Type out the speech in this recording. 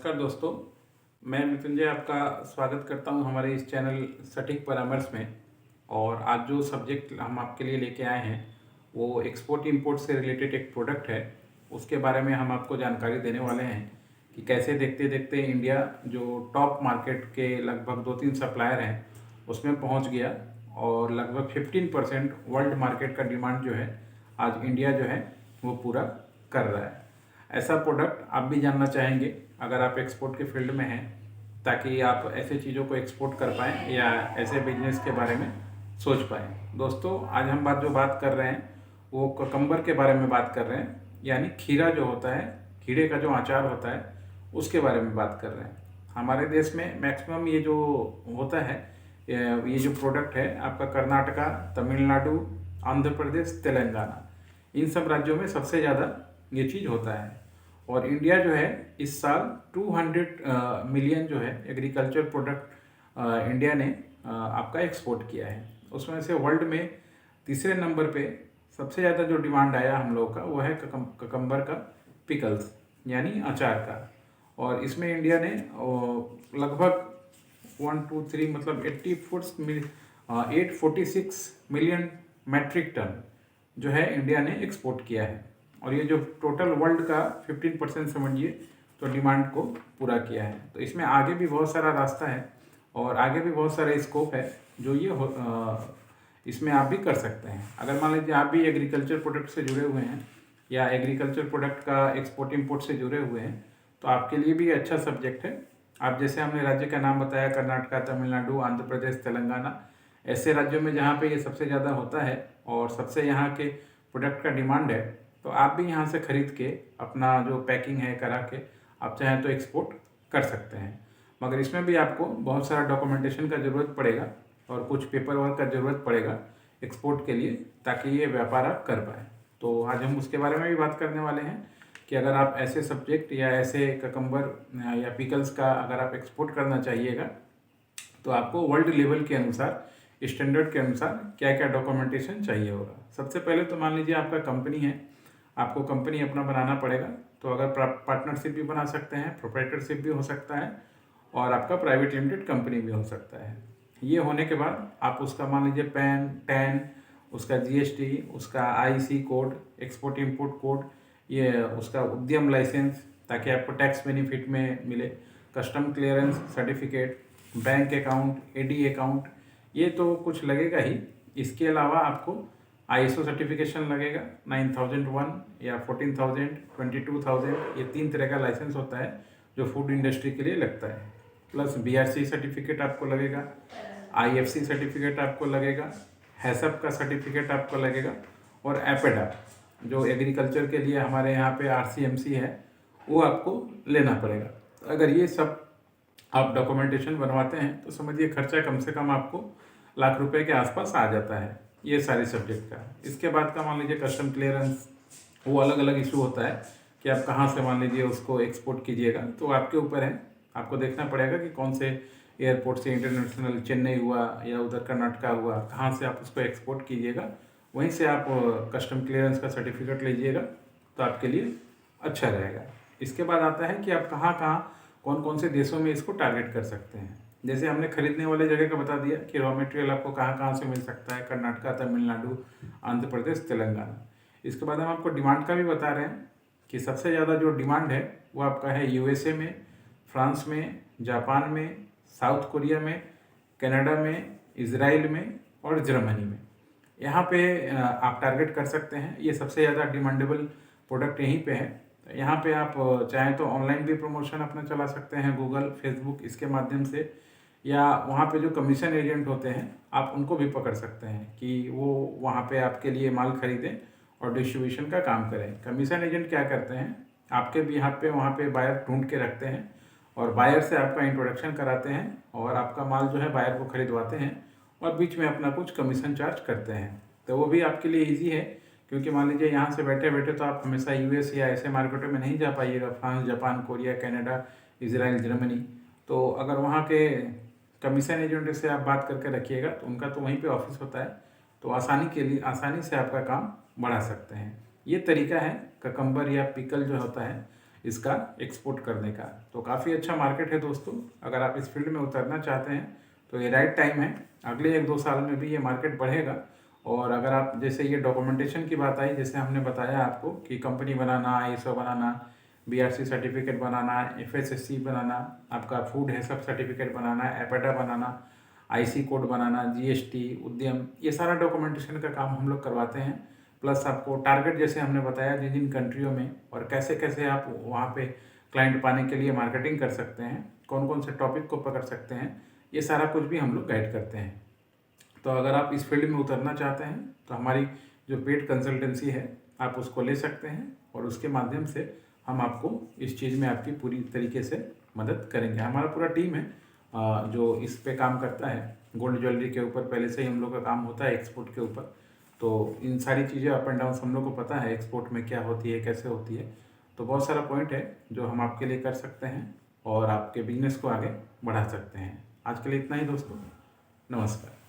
नमस्कार दोस्तों, मैं मृत्युंजय आपका स्वागत करता हूं हमारे इस चैनल सटीक परामर्श में। और आज जो सब्जेक्ट हम आपके लिए लेके आए हैं वो एक्सपोर्ट इंपोर्ट से रिलेटेड एक प्रोडक्ट है। उसके बारे में हम आपको जानकारी देने वाले हैं कि कैसे देखते देखते इंडिया जो टॉप मार्केट के लगभग 2-3 सप्लायर हैं उसमें पहुंच गया और लगभग 15% वर्ल्ड मार्केट का डिमांड जो है आज इंडिया जो है वो पूरा कर रहा है। ऐसा प्रोडक्ट आप भी जानना चाहेंगे अगर आप एक्सपोर्ट के फील्ड में हैं, ताकि आप ऐसे चीज़ों को एक्सपोर्ट कर पाएँ या ऐसे बिजनेस के बारे में सोच पाएँ। दोस्तों, आज हम जो बात कर रहे हैं वो ककम्बर के बारे में बात कर रहे हैं, यानी खीरा जो होता है, खीरे का जो अचार होता है उसके बारे में बात कर रहे हैं। हमारे देश में मैक्सिमम ये जो होता है, ये जो प्रोडक्ट है आपका कर्नाटका, तमिलनाडु, आंध्र प्रदेश, तेलंगाना, इन सब राज्यों में सबसे ज़्यादा ये चीज़ होता है। और इंडिया जो है इस साल 200 मिलियन जो है एग्रीकल्चर प्रोडक्ट इंडिया ने आपका एक्सपोर्ट किया है। उसमें से वर्ल्ड में तीसरे नंबर पे सबसे ज़्यादा जो डिमांड आया हम लोग का वो है ककम्बर का पिकल्स यानी अचार का। और इसमें इंडिया ने लगभग 1, 2, 3 मतलब 846 मिलियन मैट्रिक टन जो है इंडिया ने एक्सपोर्ट किया है। और ये जो टोटल वर्ल्ड का 15% समझिए तो डिमांड को पूरा किया है। तो इसमें आगे भी बहुत सारा रास्ता है और आगे भी बहुत सारे स्कोप है जो इसमें आप भी कर सकते हैं। अगर मान लीजिए आप भी एग्रीकल्चर प्रोडक्ट से जुड़े हुए हैं या एग्रीकल्चर प्रोडक्ट का एक्सपोर्ट इंपोर्ट से जुड़े हुए हैं तो आपके लिए भी अच्छा सब्जेक्ट है। आप जैसे हमने राज्य का नाम बताया, कर्नाटका, तमिलनाडु, आंध्र प्रदेश, तेलंगाना, ऐसे राज्यों में जहाँ पे ये सबसे ज़्यादा होता है और सबसे यहाँ के प्रोडक्ट का डिमांड है, तो आप भी यहाँ से ख़रीद के अपना जो पैकिंग है करा के आप चाहें तो एक्सपोर्ट कर सकते हैं। मगर इसमें भी आपको बहुत सारा डॉक्यूमेंटेशन का ज़रूरत पड़ेगा और कुछ पेपर वर्क का ज़रूरत पड़ेगा एक्सपोर्ट के लिए, ताकि ये व्यापार आप कर पाएँ। तो आज हम उसके बारे में भी बात करने वाले हैं कि अगर आप ऐसे सब्जेक्ट या ऐसे ककम्बर या पिकल्स का अगर आप एक्सपोर्ट करना चाहिएगा तो आपको वर्ल्ड लेवल के अनुसार, स्टैंडर्ड के अनुसार क्या क्या डॉक्यूमेंटेशन चाहिए होगा। सबसे पहले तो मान लीजिए आपका कंपनी है, आपको कंपनी अपना बनाना पड़ेगा। तो अगर पार्टनरशिप भी बना सकते हैं, प्रोप्राइटरशिप भी हो सकता है और आपका प्राइवेट लिमिटेड कंपनी भी हो सकता है। ये होने के बाद आप उसका मान लीजिए पैन, टैन, उसका जीएसटी, उसका IC code, export import code, ये उसका उद्यम लाइसेंस ताकि आपको टैक्स बेनिफिट में मिले, custom clearance certificate, bank account, AD account, ये तो कुछ लगेगा ही। इसके अलावा आपको आईएसओ सर्टिफिकेशन लगेगा 9001 या 14000, 22000, ये 3 तरह का लाइसेंस होता है जो फूड इंडस्ट्री के लिए लगता है। प्लस बीआरसी सर्टिफिकेट आपको लगेगा, आईएफसी सर्टिफिकेट आपको लगेगा, हैसअप का सर्टिफिकेट आपको लगेगा और एपेडा जो एग्रीकल्चर के लिए हमारे यहाँ पे आरसीएमसी है वो आपको लेना पड़ेगा। अगर ये सब आप डॉक्यूमेंटेशन बनवाते हैं तो समझिए खर्चा कम से कम आपको लाख रुपए के आसपास आ जाता है ये सारे सब्जेक्ट का। इसके बाद का मान लीजिए कस्टम क्लियरेंस, वो अलग अलग इशू होता है कि आप कहाँ से मान लीजिए उसको एक्सपोर्ट कीजिएगा, तो आपके ऊपर है। आपको देखना पड़ेगा कि कौन से एयरपोर्ट से, इंटरनेशनल चेन्नई हुआ या उधर कर्नाटका हुआ, कहाँ से आप उसको एक्सपोर्ट कीजिएगा, वहीं से आप कस्टम क्लियरेंस का सर्टिफिकेट लीजिएगा तो आपके लिए अच्छा रहेगा। इसके बाद आता है कि आप कहाँ कहाँ, कौन कौन से देशों में इसको टारगेट कर सकते हैं। जैसे हमने खरीदने वाले जगह का बता दिया कि रॉ मटेरियल आपको कहाँ कहाँ से मिल सकता है, कर्नाटका, तमिलनाडु, आंध्र प्रदेश, तेलंगाना। इसके बाद हम आपको डिमांड का भी बता रहे हैं कि सबसे ज़्यादा जो डिमांड है वो आपका है यूएसए में, फ्रांस में, जापान में, साउथ कोरिया में, कनाडा में, इजराइल में और जर्मनी में। यहाँ पे आप टारगेट कर सकते हैं। ये सबसे ज़्यादा डिमांडेबल प्रोडक्ट यहीं पे है। यहाँ पे आप चाहें तो ऑनलाइन भी प्रमोशन अपना चला सकते हैं, गूगल, फेसबुक, इसके माध्यम से, या वहाँ पे जो कमीशन एजेंट होते हैं आप उनको भी पकड़ सकते हैं कि वो वहाँ पे आपके लिए माल खरीदें और डिस्ट्रीब्यूशन का काम करें। कमीशन एजेंट क्या करते हैं, आपके भी यहाँ पे वहाँ पे बायर ढूंढ के रखते हैं और बायर से आपका इंट्रोडक्शन कराते हैं और आपका माल जो है बायर को खरीदवाते हैं और बीच में अपना कुछ कमीशन चार्ज करते हैं। तो वो भी आपके लिए ईजी है, क्योंकि मान लीजिए यहाँ से बैठे बैठे तो आप हमेशा यूएस या ऐसे मार्केटों में नहीं जा पाइएगा, France, Japan, Korea, Canada, Israel, Germany. तो अगर वहाँ के कमीशन एजेंट से आप बात करके रखिएगा तो उनका तो वहीं पे ऑफिस होता है, तो आसानी से आपका काम बढ़ा सकते हैं। ये तरीका है ककम्बर या पिकल जो होता है इसका एक्सपोर्ट करने का। तो काफ़ी अच्छा मार्केट है दोस्तों। अगर आप इस फील्ड में उतरना चाहते हैं तो ये राइट टाइम है। अगले 1-2 साल में भी ये मार्केट बढ़ेगा। और अगर आप जैसे ये डॉक्यूमेंटेशन की बात आई, जैसे हमने बताया आपको कि कंपनी बनाना, ISO बनाना, BRC सर्टिफिकेट बनाना, FSSC बनाना, आपका फूड है सब सर्टिफिकेट बनाना, एपेटा बनाना, IC कोड बनाना, GST, उद्यम, ये सारा डॉक्यूमेंटेशन का काम हम लोग करवाते हैं। प्लस आपको टारगेट जैसे हमने बताया जिन जिन कंट्रियों में और कैसे कैसे आप वहाँ पे क्लाइंट पाने के लिए मार्केटिंग कर सकते हैं, कौन कौन से टॉपिक को पकड़ सकते हैं, ये सारा कुछ भी हम लोग गाइड करते हैं। तो अगर आप इस फील्ड में उतरना चाहते हैं तो हमारी जो पेड कंसल्टेंसी है आप उसको ले सकते हैं और उसके माध्यम से हम आपको इस चीज़ में आपकी पूरी तरीके से मदद करेंगे। हमारा पूरा टीम है जो इस पे काम करता है। गोल्ड ज्वेलरी के ऊपर पहले से ही हम लोग का काम होता है, एक्सपोर्ट के ऊपर। तो इन सारी चीज़ें अप एंड डाउन हम लोग को पता है, एक्सपोर्ट में क्या होती है, कैसे होती है। तो बहुत सारा पॉइंट है जो हम आपके लिए कर सकते हैं और आपके बिजनेस को आगे बढ़ा सकते हैं। आज के लिए इतना ही दोस्तों, नमस्कार।